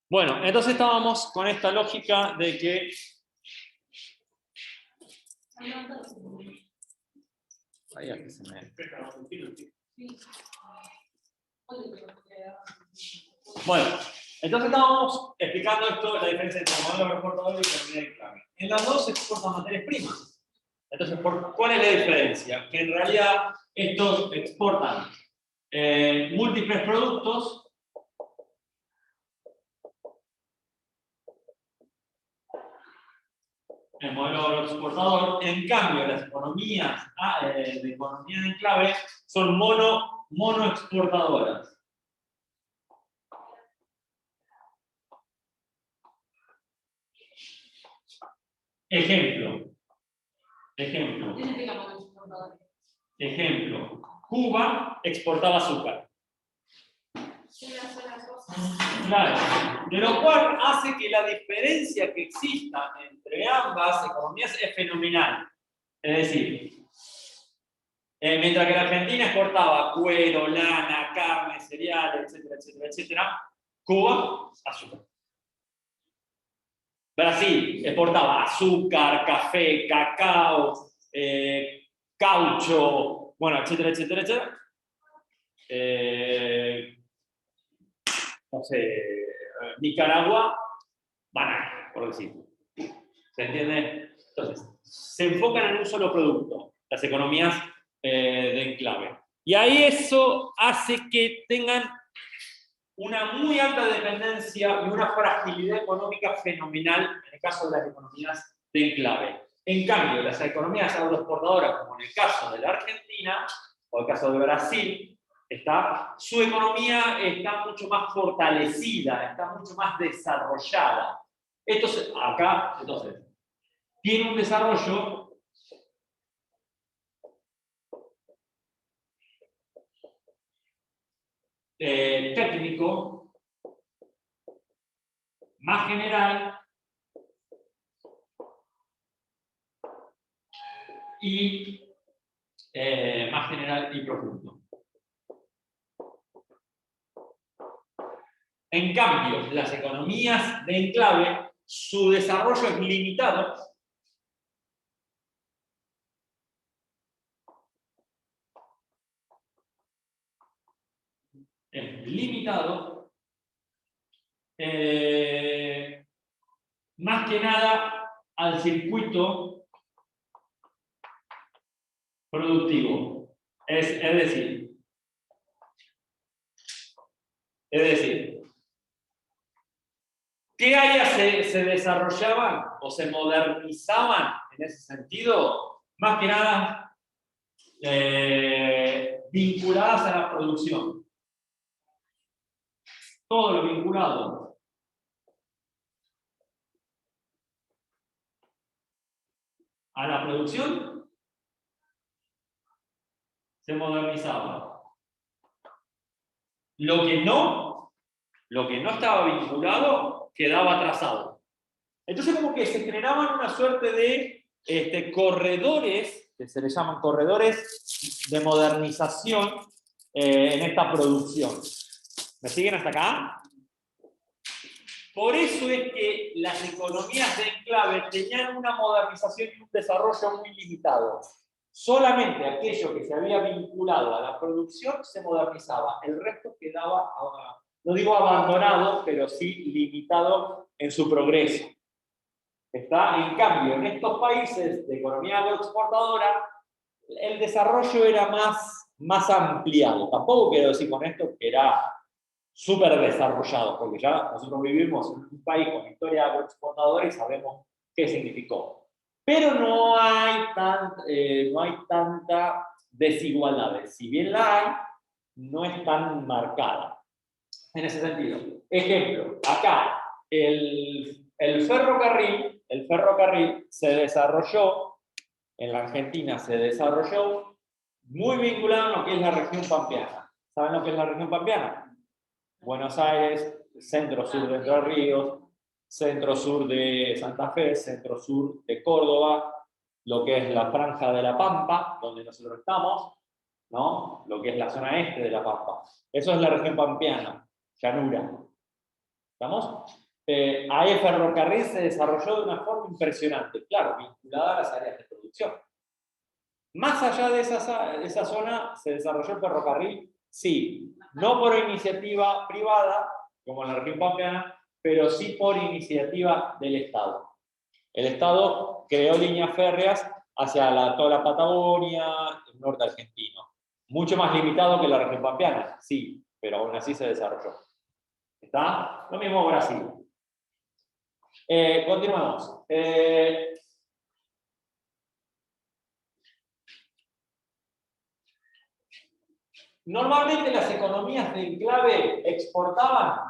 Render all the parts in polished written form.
Bueno, entonces estábamos con esta lógica de que ahí es que se me... Bueno, entonces estábamos explicando esto, la diferencia entre modelo transportador y economía de clave. En las dos se exportan materias primas. Entonces, ¿cuál es la diferencia? Que en realidad estos exportan múltiples productos. El modelo exportador. En cambio, las economías de economía de enclave son monoexportadoras. Ejemplo. Cuba exportaba azúcar. Claro. De lo cual hace que la diferencia que exista entre ambas economías es fenomenal. Es decir, mientras que la Argentina exportaba cuero, lana, carne, cereales, etcétera, etcétera, etcétera, Cuba, azúcar. Brasil exportaba azúcar, café, cacao, caucho, bueno, etcétera, etcétera, etcétera. No sé, Nicaragua, banana, por decirlo. ¿Se entiende? Entonces, se enfocan en un solo producto, las economías de enclave. Y ahí eso hace que tengan una muy alta dependencia y una fragilidad económica fenomenal en el caso de las economías de enclave. En cambio, las economías agroexportadoras, como en el caso de la Argentina o el caso de Brasil, su economía está mucho más fortalecida, está mucho más desarrollada. Entonces, tiene un desarrollo técnico más general y profundo. En cambio, las economías de enclave, su desarrollo es limitado. Más que nada al circuito productivo. Es decir, ¿qué áreas se desarrollaban o se modernizaban en ese sentido? Más que nada vinculadas a la producción. Todo lo vinculado a la producción se modernizaba. Lo que no estaba vinculado quedaba atrasado. Entonces como que se generaban una suerte de corredores, que se les llaman corredores de modernización en esta producción. ¿Me siguen hasta acá? Por eso es que las economías de enclave tenían una modernización y un desarrollo muy limitado. Solamente aquello que se había vinculado a la producción se modernizaba. El resto quedaba, no digo abandonado, pero sí limitado en su progreso. En cambio, en estos países de economía agroexportadora, el desarrollo era más ampliado. Tampoco quiero decir con esto que era súper desarrollado, porque ya nosotros vivimos en un país con historia agroexportadora y sabemos qué significó. Pero no hay tanta desigualdad. Si bien la hay, no es tan marcada. En ese sentido. Ejemplo, acá el ferrocarril se desarrolló, en la Argentina se desarrolló muy vinculado a lo que es la región pampeana. ¿Saben lo que es la región pampeana? Buenos Aires, centro-sur de Entre Ríos, centro-sur de Santa Fe, centro-sur de Córdoba, lo que es la franja de la Pampa, donde nosotros estamos, ¿no? Lo que es la zona este de la Pampa. Eso es la región pampeana, llanura. ¿Estamos? Ahí el ferrocarril se desarrolló de una forma impresionante, claro, vinculada a las áreas de producción. Más allá de esa zona, ¿se desarrolló el ferrocarril? Sí, no por iniciativa privada, como en la región pampeana, pero sí por iniciativa del Estado. El Estado creó líneas férreas hacia toda la Patagonia, el norte argentino. Mucho más limitado que la región pampeana, sí, pero aún así se desarrolló. ¿Está? Lo mismo Brasil. Continuamos. Normalmente las economías de enclave exportaban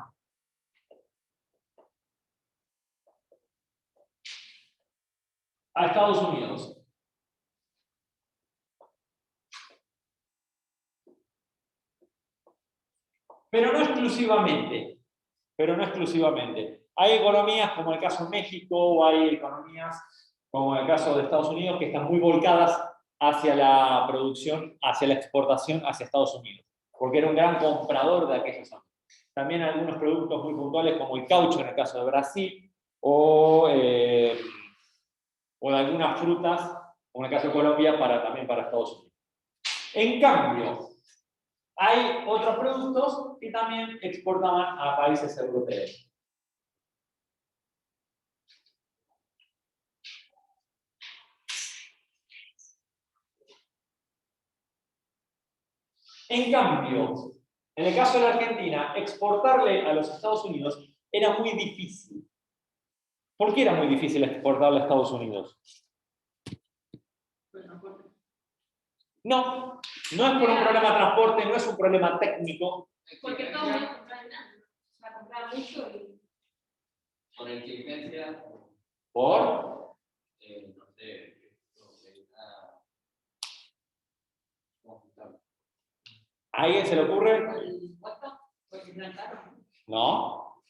a Estados Unidos. Pero no exclusivamente. Pero no exclusivamente. Hay economías como el caso de México, o hay economías como el caso de Estados Unidos que están muy volcadas hacia la producción, hacia la exportación hacia Estados Unidos, porque era un gran comprador de aquellos zonas. También algunos productos muy puntuales como el caucho en el caso de Brasil, o de algunas frutas, como en el caso de Colombia, también para Estados Unidos. En cambio, hay otros productos que también exportaban a países europeos. En cambio, en el caso de la Argentina, exportarle a los Estados Unidos era muy difícil. ¿Por qué era muy difícil exportarle a Estados Unidos? No, no es por un problema de transporte, no es un problema técnico. Porque todo va a comprar nada. Va a comprar mucho y. Por exigencia. ¿Por? No sé. ¿A alguien se le ocurre? ¿El impuesto? Porque no es caro. No.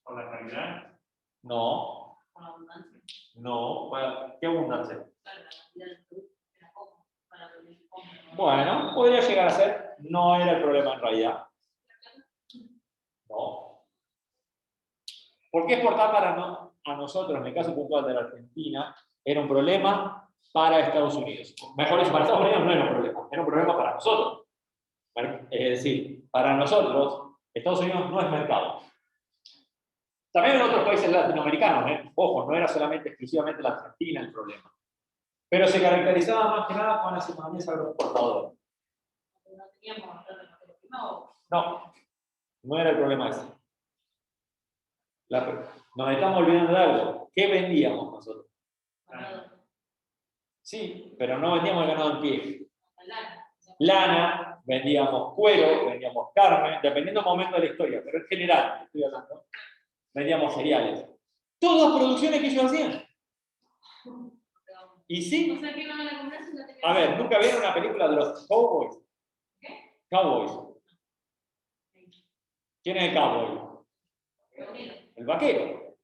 ¿Por la calidad? No. Con la abundancia. No. ¿Qué abundancia? Claro, la cantidad de productos que la compra para lo que compra. Bueno, podría llegar a ser. No era el problema en realidad. No. ¿Por qué exportar a nosotros, en el caso puntual de la Argentina, era un problema para Estados Unidos? Mejor dicho, para Estados Unidos no era un problema para nosotros. Es decir, para nosotros, Estados Unidos no es mercado. También en otros países latinoamericanos, ojo, no era solamente exclusivamente la Argentina el problema. Pero se caracterizaba más que nada con las economías agroexportadoras. No teníamos materia prima. No era el problema ese. Nos estamos olvidando de algo. ¿Qué vendíamos nosotros? Sí, pero no vendíamos el ganado en pie. Lana, vendíamos cuero, vendíamos carne, dependiendo del momento de la historia, pero en general, estoy hablando, vendíamos cereales. Todas producciones que ellos hacían. Y sí. O sea, que no me la compras y no te. A ver, ¿nunca vieron una película de los Cowboys? ¿Qué? Cowboys. ¿Quién es el cowboy? El vaquero.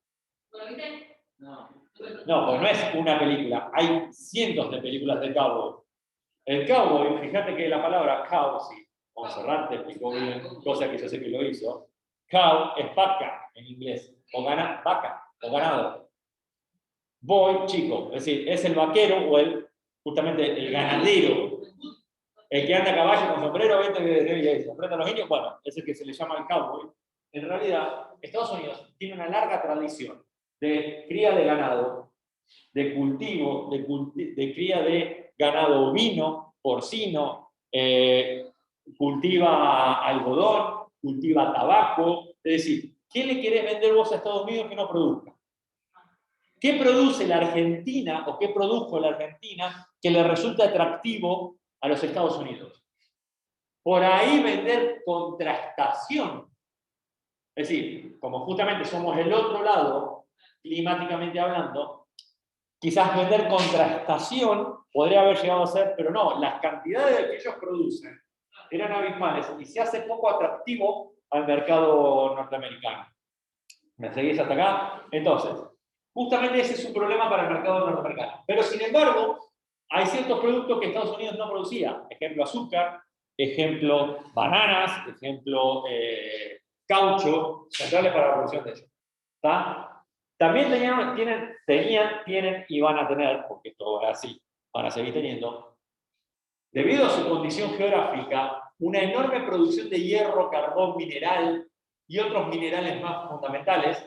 ¿Lo viste? No. No, pues no es una película, hay cientos de películas de cowboy. El cowboy, fíjate que la palabra cow, sí, Monserrat te explicó bien, cosa que yo sé que lo hizo. Cow es vaca en inglés, o vaca, o ganado. Boy, chico, es decir, es el vaquero o justamente el ganadero. El que anda a caballo con sombrero, vete que se enfrenta a los indios, bueno, es el que se le llama el cowboy. En realidad, Estados Unidos tiene una larga tradición de cría de ganado, de cultivo, de cría de ganado ovino, porcino, cultiva algodón, cultiva tabaco. Es decir, ¿qué le querés vender vos a Estados Unidos que no produzca? ¿Qué produce la Argentina o qué produjo la Argentina que le resulta atractivo a los Estados Unidos? Por ahí vender contrastación. Es decir, como justamente somos el otro lado, climáticamente hablando, quizás vender contrastación podría haber llegado a ser, pero no, las cantidades que ellos producen eran abismales y se hace poco atractivo al mercado norteamericano. ¿Me seguís hasta acá? Entonces, justamente ese es un problema para el mercado norteamericano. Pero sin embargo, hay ciertos productos que Estados Unidos no producía. Ejemplo, azúcar, ejemplo, bananas, ejemplo, caucho, centrales para la producción de ellos. ¿Está? También tienen y van a tener, porque esto es así, van a seguir teniendo, debido a su condición geográfica, una enorme producción de hierro, carbón, mineral y otros minerales más fundamentales,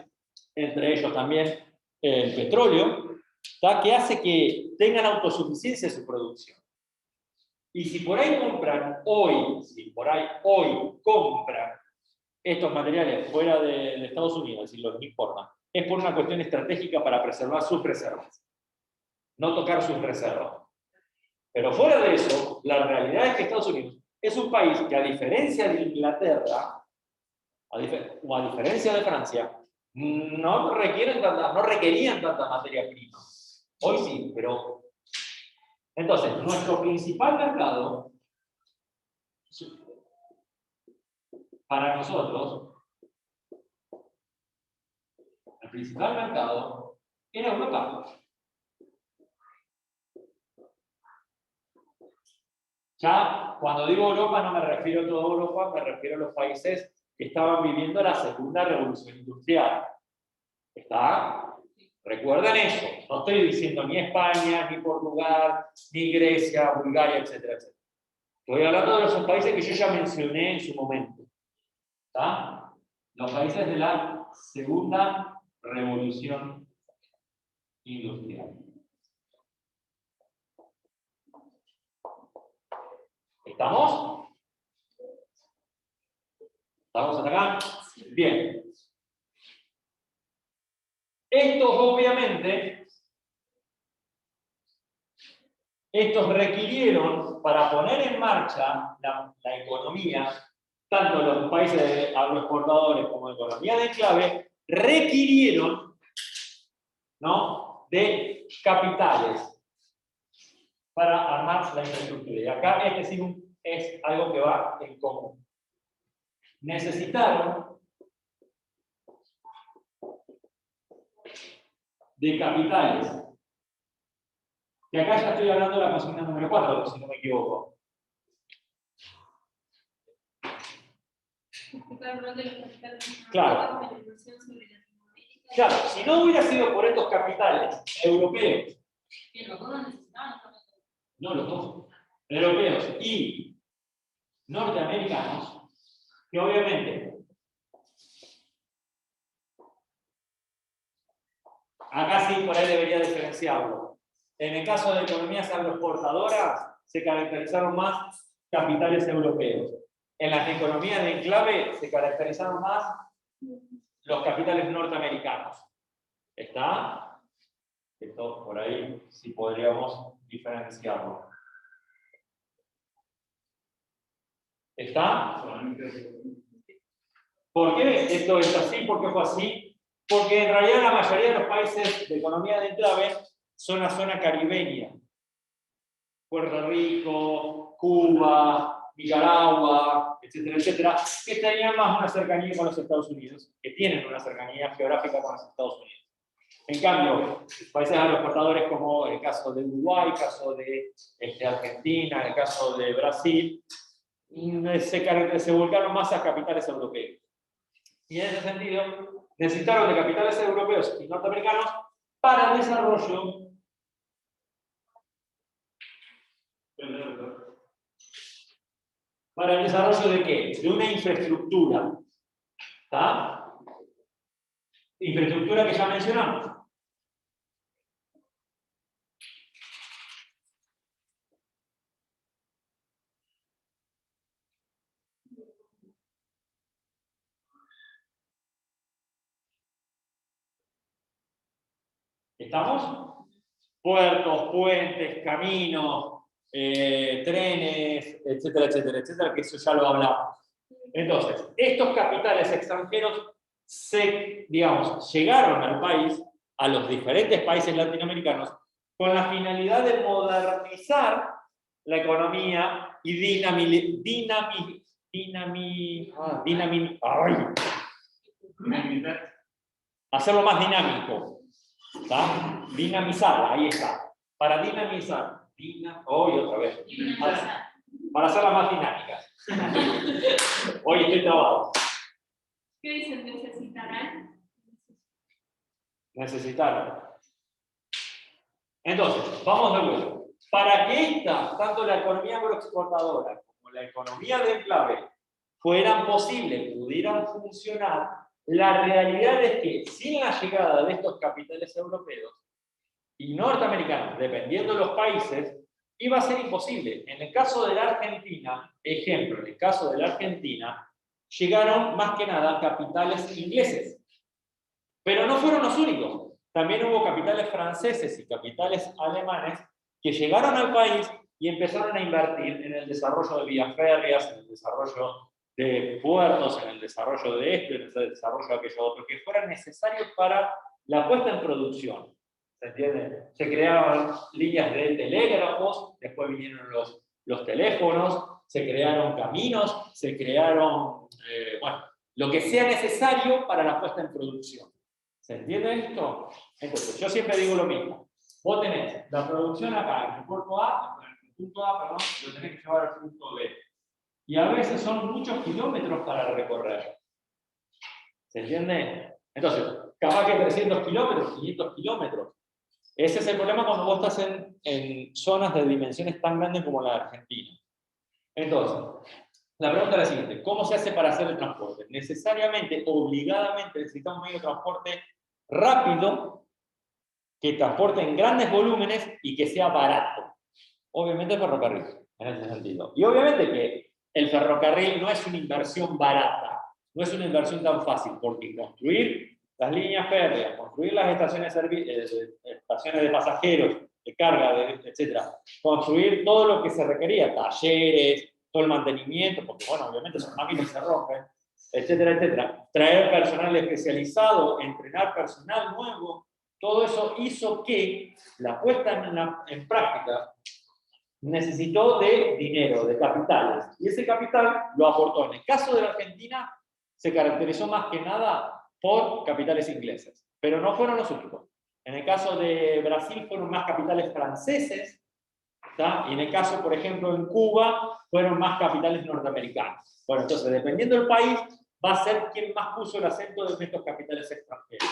entre ellos también el petróleo, ¿tá? Que hace que tengan autosuficiencia en su producción. Y si por ahí compran hoy compran estos materiales fuera de Estados Unidos y los importan, es por una cuestión estratégica para preservar sus reservas, no tocar sus reservas. Pero fuera de eso, la realidad es que Estados Unidos es un país que, a diferencia de Inglaterra, o a diferencia de Francia, no requerían tanta materia prima. Hoy sí, pero... Entonces, nuestro principal mercado, para nosotros, el principal mercado era Europa. Ya, cuando digo Europa, no me refiero a toda Europa, me refiero a los países que estaban viviendo la segunda revolución industrial. ¿Está? Recuerden eso. No estoy diciendo ni España, ni Portugal, ni Grecia, Bulgaria, etcétera, etcétera. Estoy hablando de esos países que yo ya mencioné en su momento. ¿Está? Los países de la segunda revolución industrial. ¿Estamos? ¿Estamos hasta acá? Bien. Estos, obviamente, requirieron, para poner en marcha la economía, tanto los países agroexportadores como la economía de enclave, requirieron, ¿no?, de capitales para armar la infraestructura. Y acá es algo que va en común. Necesitaron de capitales. Y acá ya estoy hablando de la consigna número 4, si no me equivoco. Claro. Claro, si no hubiera sido por estos capitales europeos, no los dos, europeos y norteamericanos, que obviamente acá sí por ahí debería diferenciarlo. En el caso de economías agroexportadoras se caracterizaron más capitales europeos. En las economías de enclave se caracterizaron más los capitales norteamericanos. ¿Está? Esto por ahí sí podríamos diferenciarlo. ¿Está? ¿Por qué esto es así? ¿Por qué fue así? Porque en realidad la mayoría de los países de economía de enclave son la zona caribeña. Puerto Rico, Cuba, Nicaragua, etcétera, etcétera, que tenían más una cercanía con los Estados Unidos, que tienen una cercanía geográfica con los Estados Unidos. En cambio, países agroexportadores como el caso de Uruguay, el caso de Argentina, el caso de Brasil, se volcaron más a capitales europeos. Y en ese sentido, necesitaron de capitales europeos y norteamericanos para el desarrollo de qué? De una infraestructura. ¿Está? Infraestructura que ya mencionamos. ¿Estamos? Puertos, puentes, caminos, trenes, etcétera, etcétera, etcétera, que eso ya lo hablamos. Entonces, estos capitales extranjeros llegaron al país, a los diferentes países latinoamericanos, con la finalidad de modernizar la economía y hacerlo más dinámico. ¿Está? Dinamizar, ahí está. Para dinamizar. Hoy otra vez. Para hacerlas más dinámicas. Hoy estoy trabado. ¿Qué dicen? ¿Necesitarán? Necesitaron. Entonces, vamos de nuevo. Para que tanto la economía agroexportadora como la economía de enclave fueran posibles, pudieran funcionar, la realidad es que sin la llegada de estos capitales europeos y norteamericanos, dependiendo de los países, iba a ser imposible. En el caso de la Argentina, ejemplo, en el caso de la Argentina, llegaron más que nada capitales ingleses. Pero no fueron los únicos. También hubo capitales franceses y capitales alemanes que llegaron al país y empezaron a invertir en el desarrollo de vías férreas, en el desarrollo de puertos, en el desarrollo de esto, en el desarrollo de aquello otro, que fueran necesarios para la puesta en producción. ¿Se entiende? Se crearon líneas de telégrafos, después vinieron los teléfonos, se crearon caminos, se crearon, bueno, lo que sea necesario para la puesta en producción. ¿Se entiende esto? Entonces, yo siempre digo lo mismo. Vos tenés la producción acá, en el punto A, lo tenés que llevar al punto B. Y a veces son muchos kilómetros para recorrer. ¿Se entiende? Entonces, capaz que 300 kilómetros, 500 kilómetros. Ese es el problema cuando vos estás en zonas de dimensiones tan grandes como la de Argentina. Entonces, la pregunta es la siguiente: ¿cómo se hace para hacer el transporte? Necesariamente, obligadamente, necesitamos un medio de transporte rápido, que transporte en grandes volúmenes y que sea barato. Obviamente el ferrocarril, en ese sentido. Y obviamente que el ferrocarril no es una inversión barata, no es una inversión tan fácil, porque construir las líneas férreas, construir las estaciones de pasajeros, de carga, etc. Construir todo lo que se requería, talleres, todo el mantenimiento, porque bueno, obviamente esas máquinas se rompen, etcétera, etcétera. Traer personal especializado, entrenar personal nuevo, todo eso hizo que la puesta en práctica necesitó de dinero, de capitales. Y ese capital lo aportó. En el caso de la Argentina, se caracterizó más que nada por capitales ingleses. Pero no fueron los únicos. En el caso de Brasil fueron más capitales franceses, ¿tá? Y en el caso, por ejemplo, en Cuba, fueron más capitales norteamericanos. Bueno, entonces, dependiendo del país, va a ser quien más puso el acento de estos capitales extranjeros.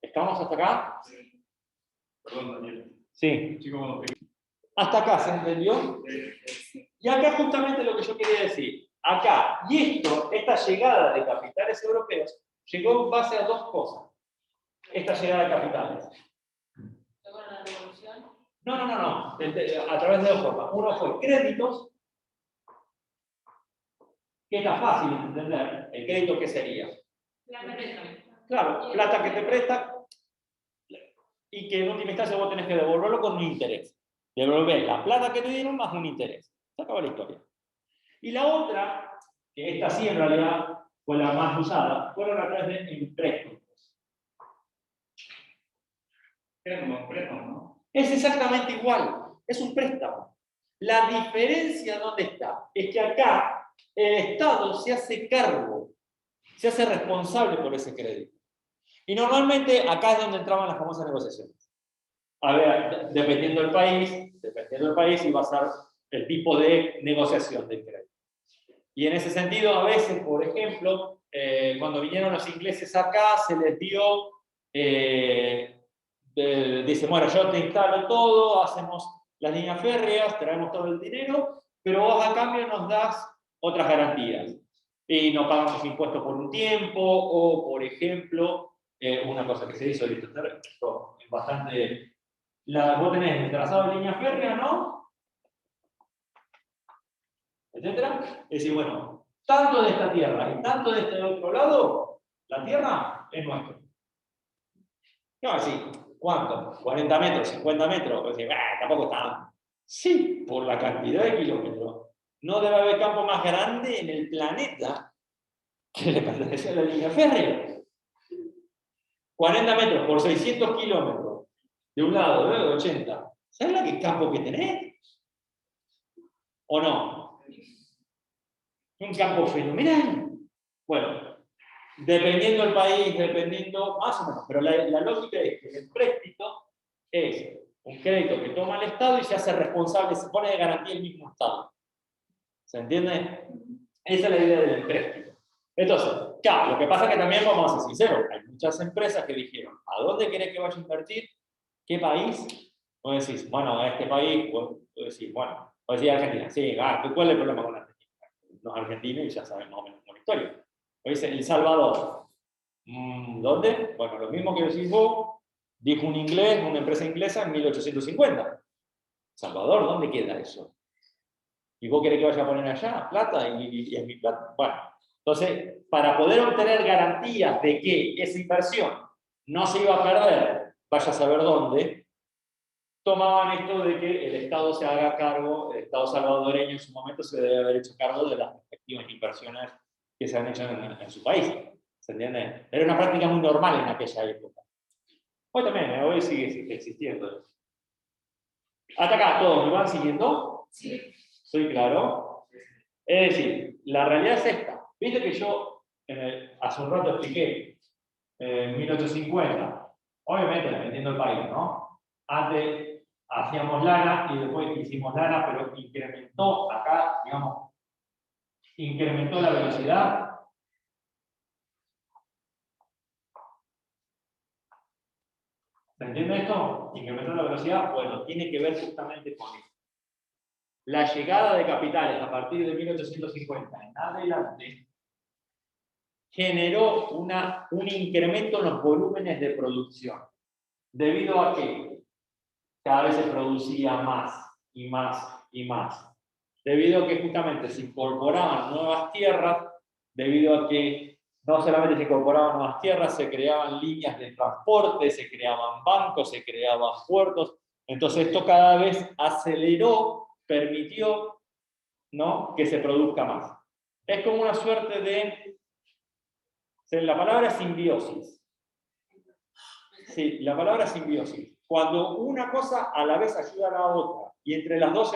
¿Estamos hasta acá? Perdón, Daniel. Sí. Sí, como ¿Hasta acá se entendió? Y acá justamente lo que yo quería decir. Acá, y esta llegada de capitales europeos, llegó en base a dos cosas. Esta llegada de capitales. ¿Con la revolución? No. A través de dos formas. Uno fue créditos, que es fácil de entender. ¿El crédito qué sería? La presta. Claro, plata que te presta y que en última instancia vos tenés que devolverlo con un interés. Devolver la plata que te dieron más un interés. Se acaba la historia. Y la otra, que esta sí en realidad fue la más usada, fueron a través de empréstamos. era como un préstamo, ¿no? Es exactamente igual, es un préstamo. La diferencia, ¿dónde está? Es que acá el Estado se hace cargo, se hace responsable por ese crédito. Y normalmente acá es donde entraban las famosas negociaciones. A ver, dependiendo del país, iba a ser el tipo de negociación del crédito. Y en ese sentido, a veces, por ejemplo, cuando vinieron los ingleses acá, se les dio, dice, bueno, yo te instalo todo, hacemos las líneas férreas, traemos todo el dinero, pero vos a cambio nos das otras garantías. Y no pagamos impuestos por un tiempo, o por ejemplo, una cosa que se hizo, esto es bastante... vos tenés el trazado de línea férrea, ¿no? Etcétera. Es decir, bueno, tanto de esta tierra y tanto de este otro lado, la tierra es nuestra. No, sí, ¿cuánto? 40 metros, 50 metros. Pues, tampoco está. Sí, por la cantidad de kilómetros. No debe haber campo más grande en el planeta que le pertenece a la línea férrea. 40 metros por 600 kilómetros. De un lado, de 80. ¿Sabes la que campo que tenés? ¿O no? Un campo fenomenal. Bueno, dependiendo del país, dependiendo más o menos, pero la lógica es que el préstamo es un crédito que toma el Estado y se hace responsable, se pone de garantía el mismo Estado. ¿Se entiende? Esa es la idea del préstamo. Entonces, claro, lo que pasa es que también vamos a ser sinceros, hay muchas empresas que dijeron, ¿a dónde querés que vaya a invertir? ¿Qué país? Vos decís, bueno, a este país, vos decís, bueno, vos decís Argentina, sí, ¿cuál es el problema con Argentina? Los argentinos y ya saben más o menos cómo es la historia. Vos dice El Salvador, ¿dónde? Bueno, lo mismo que decís vos, dijo un inglés, una empresa inglesa en 1850. Salvador, ¿dónde queda eso? ¿Y vos querés que vaya a poner allá plata y es mi plata? Bueno, entonces, para poder obtener garantías de que esa inversión no se iba a perder, vaya a saber dónde, tomaban esto de que el Estado se haga cargo, el Estado salvadoreño en su momento se debe haber hecho cargo de las respectivas inversiones que se han hecho en su país. ¿Se entiende? Era una práctica muy normal en aquella época. Hoy también, hoy sigue existiendo. Hasta acá, ¿todos me van siguiendo? Sí. ¿Soy claro? Es decir, la realidad es esta. Viste que yo hace un rato expliqué, en 1850, obviamente dependiendo del país, ¿no? Antes hacíamos lana y después hicimos lana, pero incrementó acá, digamos, incrementó la velocidad. ¿Se entiende esto? Incrementó la velocidad, bueno, tiene que ver justamente con esto. La llegada de capitales a partir de 1850 en adelante generó un incremento en los volúmenes de producción, debido a que cada vez se producía más y más y más, debido a que justamente se incorporaban nuevas tierras, debido a que no solamente se incorporaban nuevas tierras, se creaban líneas de transporte, se creaban bancos, se creaban puertos, entonces esto cada vez aceleró, permitió, ¿no?, que se produzca más. Es como una suerte de... La palabra simbiosis. Sí, la palabra simbiosis. Cuando una cosa a la vez ayuda a la otra y entre las dos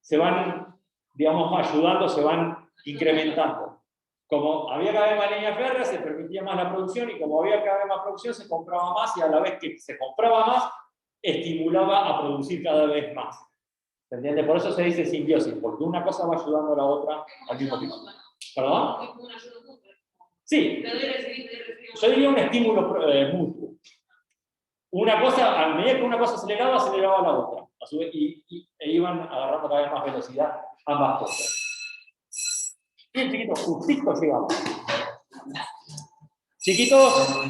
se van, digamos, ayudando, se van incrementando. Como había cada vez más líneas férreas, se permitía más la producción y como había cada vez más producción, se compraba más y a la vez que se compraba más, estimulaba a producir cada vez más. ¿Se entiende? Por eso se dice simbiosis, porque una cosa va ayudando a la otra al mismo tiempo. ¿Perdón? Es como una ayuda mutua. Sí. Te doy recibir, te doy recibir. Yo diría un estímulo mutuo. Una cosa, a medida que una cosa aceleraba la otra. A su vez, e iban agarrando cada vez más velocidad ambas cosas. Bien, chiquitos, justito llegamos. Chiquitos,